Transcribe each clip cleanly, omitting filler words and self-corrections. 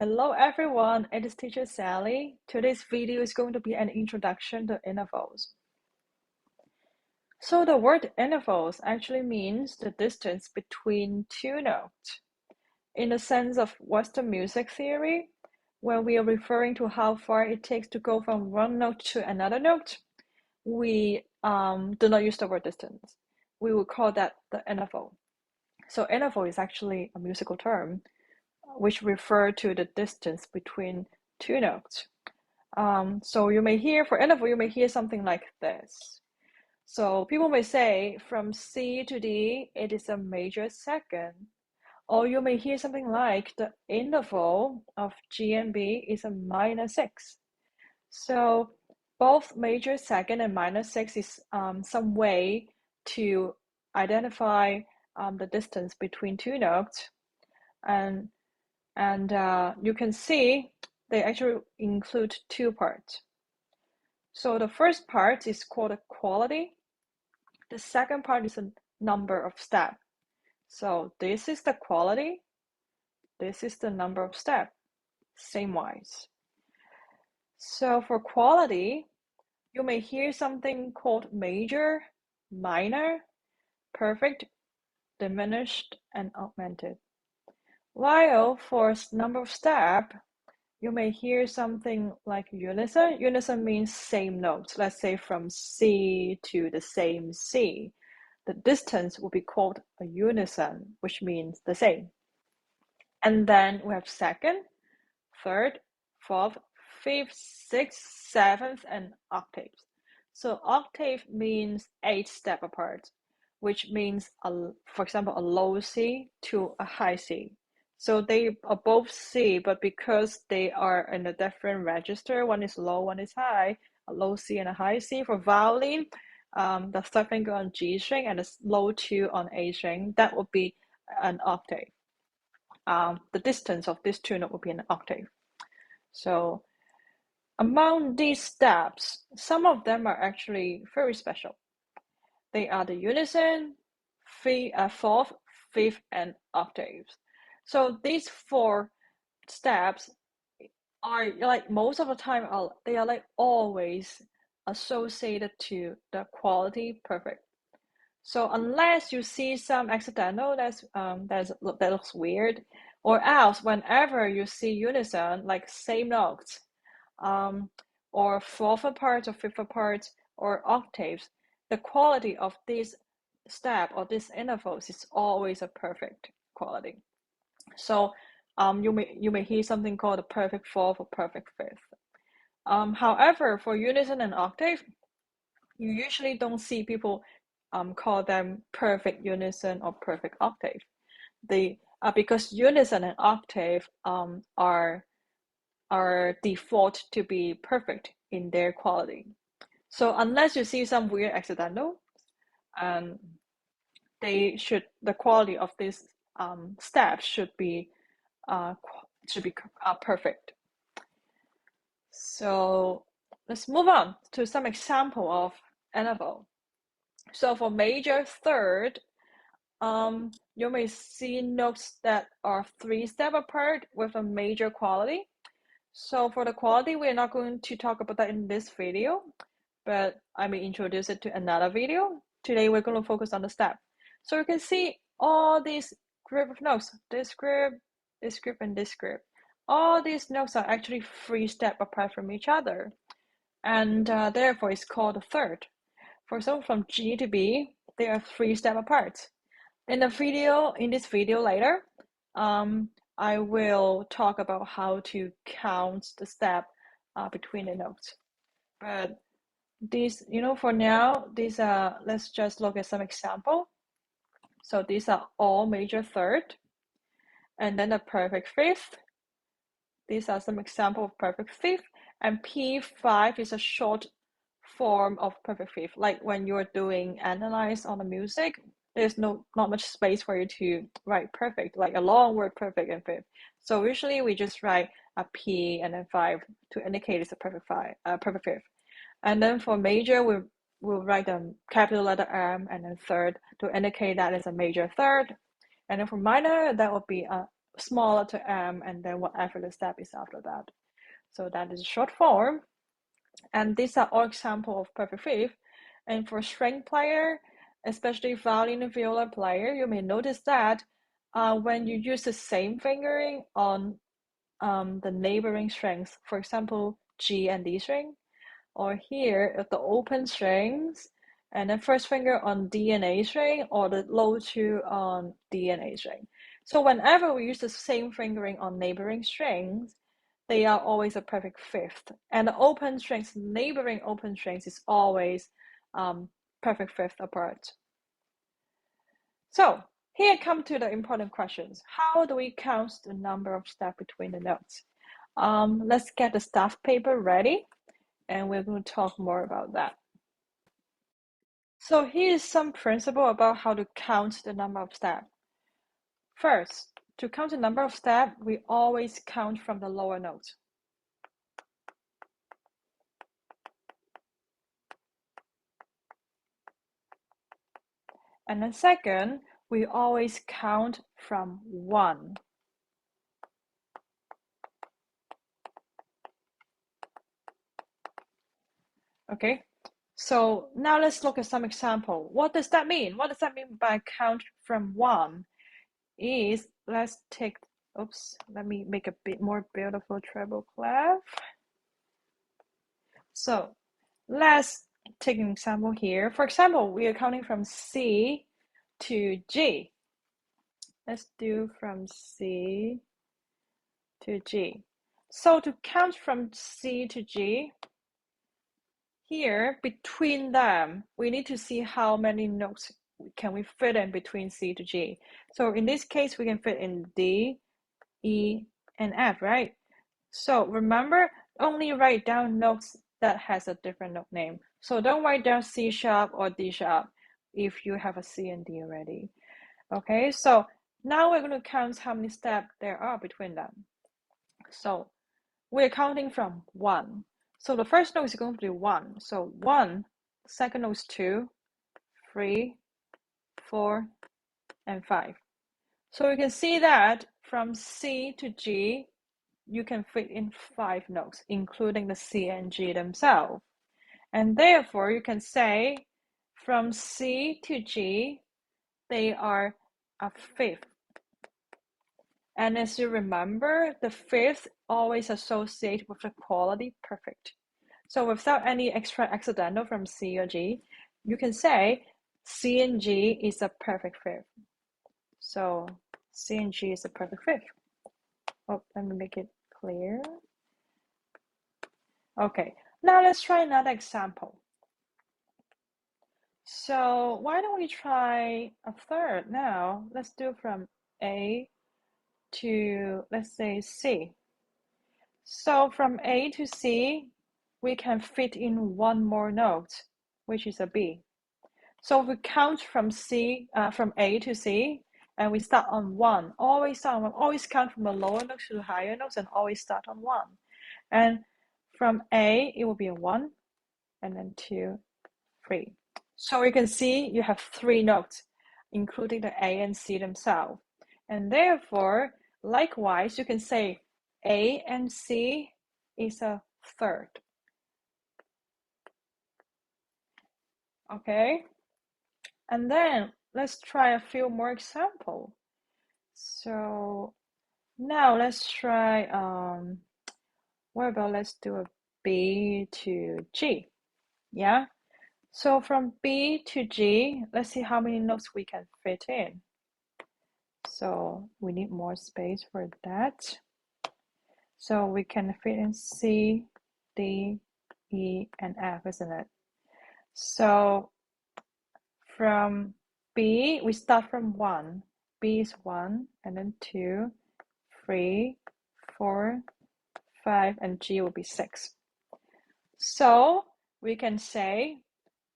Hello everyone, it is teacher Sally. Today's video is going to be an introduction to intervals. So the word intervals actually means the distance between two notes. In the sense of Western music theory, when we are referring to how far it takes to go from one note to another note, we do not use the word distance. We will call that the interval. So interval is actually a musical term which refer to the distance between two notes. So you may hear, for interval, you may hear something like this. So people may say from C to D, it is a major second. Or you may hear something like the interval of G and B is a minor 6. So both major second and minor 6 is some way to identify the distance between two notes. And you can see they actually include two parts. So the first part is called a quality. The second part is a number of steps. So this is the quality. This is the number of steps, same wise. So for quality, you may hear something called major, minor, perfect, diminished, and augmented. While for number of steps, you may hear something like unison. Unison means same notes. Let's say from C to the same C. The distance will be called a unison, which means the same. And then we have second, third, fourth, fifth, sixth, seventh, and octaves. So octave means 8 steps apart, which means, for example, a low C to a high C. So they are both C, but because they are in a different register, one is low, one is high, a low C and a high C. For violin, the third finger on G string and the low 2 on A string, that would be an octave. The distance of these two notes would be an octave. So among these steps, some of them are actually very special. They are the unison, fourth, fifth, and octaves. So these 4 steps are like most of the time they are like always associated to the quality perfect. So unless you see some accidental that looks weird, or else whenever you see unison like same notes, or fourth apart or fifth apart or octaves, the quality of this step or these intervals is always a perfect quality. So you may hear something called a perfect fourth or perfect fifth. However, for unison and octave, you usually don't see people call them perfect unison or perfect octave. They because unison and octave are default to be perfect in their quality. So unless you see some weird accidental, um, the quality of this steps should be perfect. So let's move on to some example of interval. So for major third, you may see notes that are 3 steps apart with a major quality. So for the quality, we're not going to talk about that in this video, but I may introduce it to another video. Today, we're going to focus on the step. So you can see all these group of notes, this group, and this group. All these notes are actually 3 steps apart from each other, and therefore it's called a third. For example, from G to B, they are 3 steps apart. In this video later, I will talk about how to count the step between the notes. But these, for now, these are, let's just look at some example. So these are all major third, and then the perfect fifth. These are some example of perfect fifth, and P5 is a short form of perfect fifth. Like when you're doing analyze on the music, there's not much space for you to write perfect, like a long word perfect and fifth. So usually we just write a P and then 5 to indicate it's a perfect fifth. And then for major, we'll write the capital letter M and then third to indicate that it's a major third. And then for minor, that would be smaller to M, and then whatever the step is after that. So that is short form. And these are all examples of perfect fifth. And for string player, especially violin and viola player, you may notice that when you use the same fingering on the neighboring strings, for example, G and D string, or here at the open strings, and then first finger on D and A string, or the low two on D and A string. So whenever we use the same fingering on neighboring strings, they are always a perfect fifth. And the open strings, neighboring open strings, is always perfect fifth apart. So here come to the important questions. How do we count the number of steps between the notes? Let's get the staff paper ready, and we're going to talk more about that. So here's some principle about how to count the number of steps. First, to count the number of steps, we always count from the lower note. And then second, we always count from 1. Okay, so now let's look at some example. What does that mean? What does that mean by count from 1? Let's take, let me make a bit more beautiful treble clef. So let's take an example here. For example, we are counting from C to G. Let's do from C to G. So to count from C to G, here between them, we need to see how many notes can we fit in between C to G. So in this case, we can fit in D, E, and F, right? So remember, only write down notes that has a different note name. So don't write down C sharp or D sharp if you have a C and D already. Okay, so now we're going to count how many steps there are between them. So we're counting from 1. So the first note is going to be 1. So 1, second note is 2, 3, 4, and 5. So you can see that from C to G, you can fit in 5 notes, including the C and G themselves. And therefore, you can say from C to G, they are a fifth. And as you remember, the fifth always associated with the quality perfect. So without any extra accidental from C or G, you can say C and G is a perfect fifth. So C and G is a perfect fifth. Oh, let me make it clear. Okay, now let's try another example. So why don't we try a third now? Let's do from A to, let's say, C. So from A to C, we can fit in one more note, which is a B. So we count from from A to C, and we start on 1. Always start on 1. Always count from the lower notes to the higher notes, and always start on 1. And from A, it will be a 1, and then 2, 3. So you can see you have 3 notes, including the A and C themselves. And therefore, likewise, you can say A and C is a third. Okay? And then let's try a few more examples. So now let's try, what about let's do a B to G. Yeah? So from B to G, let's see how many notes we can fit in. So we need more space for that. So we can fit in C, D, E, and F, isn't it? So from B, we start from 1. B is 1, and then 2, 3, 4, 5, and G will be 6. So we can say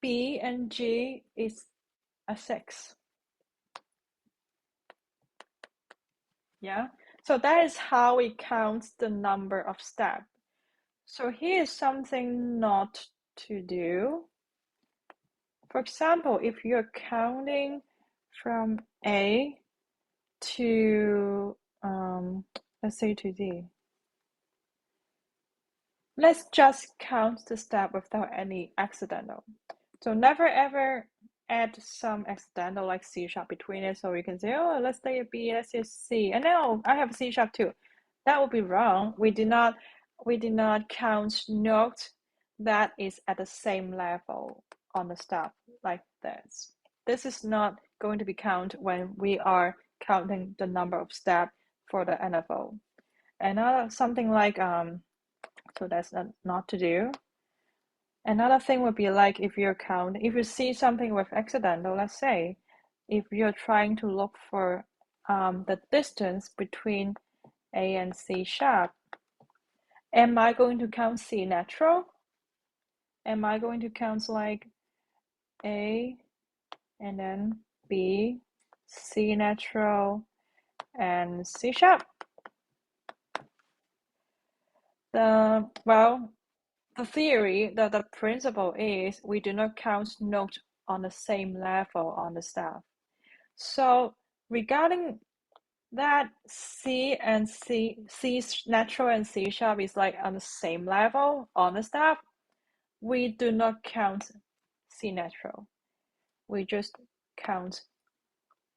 B and G is a 6. Yeah, so that is how we count the number of steps. So here's something not to do. For example, if you're counting from A to let's say to D. Let's just count the step without any accidental. So never ever add some accidental like C sharp between it. So we can say, oh, let's say a B, let's say C. And no, I have C sharp too. That would be wrong. We did not count note that is at the same level on the step like this. This is not going to be counted when we are counting the number of steps for the NFO. Another something like so that's not to do. Another thing would be like if you see something with accidental, let's say, if you're trying to look for the distance between A and C sharp, am I going to count C natural? Am I going to count like A and then B, C natural, and C sharp? The theory, the principle is we do not count notes on the same level on the staff. So regarding that, C natural and C sharp is like on the same level on the staff. We do not count C natural. We just count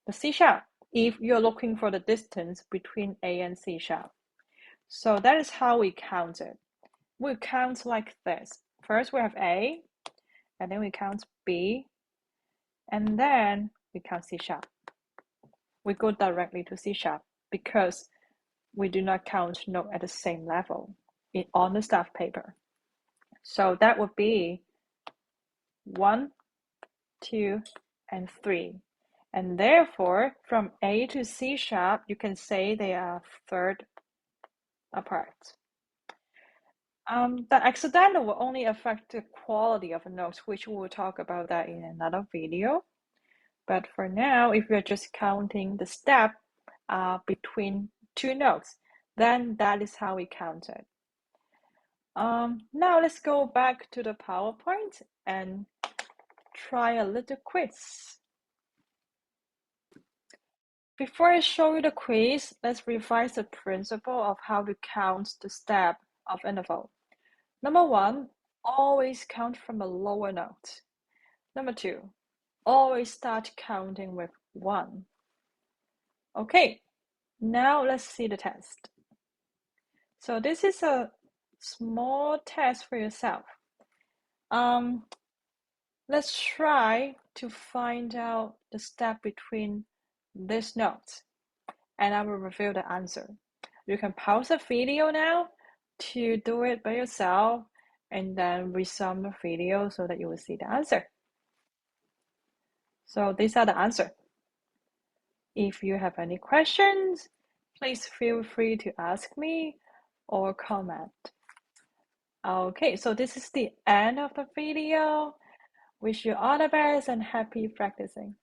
the C sharp if you're looking for the distance between A and C sharp. So that is how we count it. We count like this. First we have A, and then we count B, and then we count C sharp. We go directly to C sharp because we do not count note at the same level on the staff paper. So that would be 1, 2, and 3. And therefore, from A to C sharp, you can say they are third apart. The accidental will only affect the quality of a note, which we will talk about that in another video. But for now, if you're just counting the step between two notes, then that is how we count it. Now let's go back to the PowerPoint and try a little quiz. Before I show you the quiz, let's revise the principle of how to count the step of interval. Number 1, always count from a lower note. Number 2, always start counting with 1. Okay, now let's see the test. So this is a small test for yourself. Let's try to find out the step between these notes, and I will reveal the answer. You can pause the video now to do it by yourself, and then resume the video so that you will see the answer. So these are the answers. If you have any questions, please feel free to ask me or comment. Okay, so this is the end of the video. Wish you all the best and happy practicing.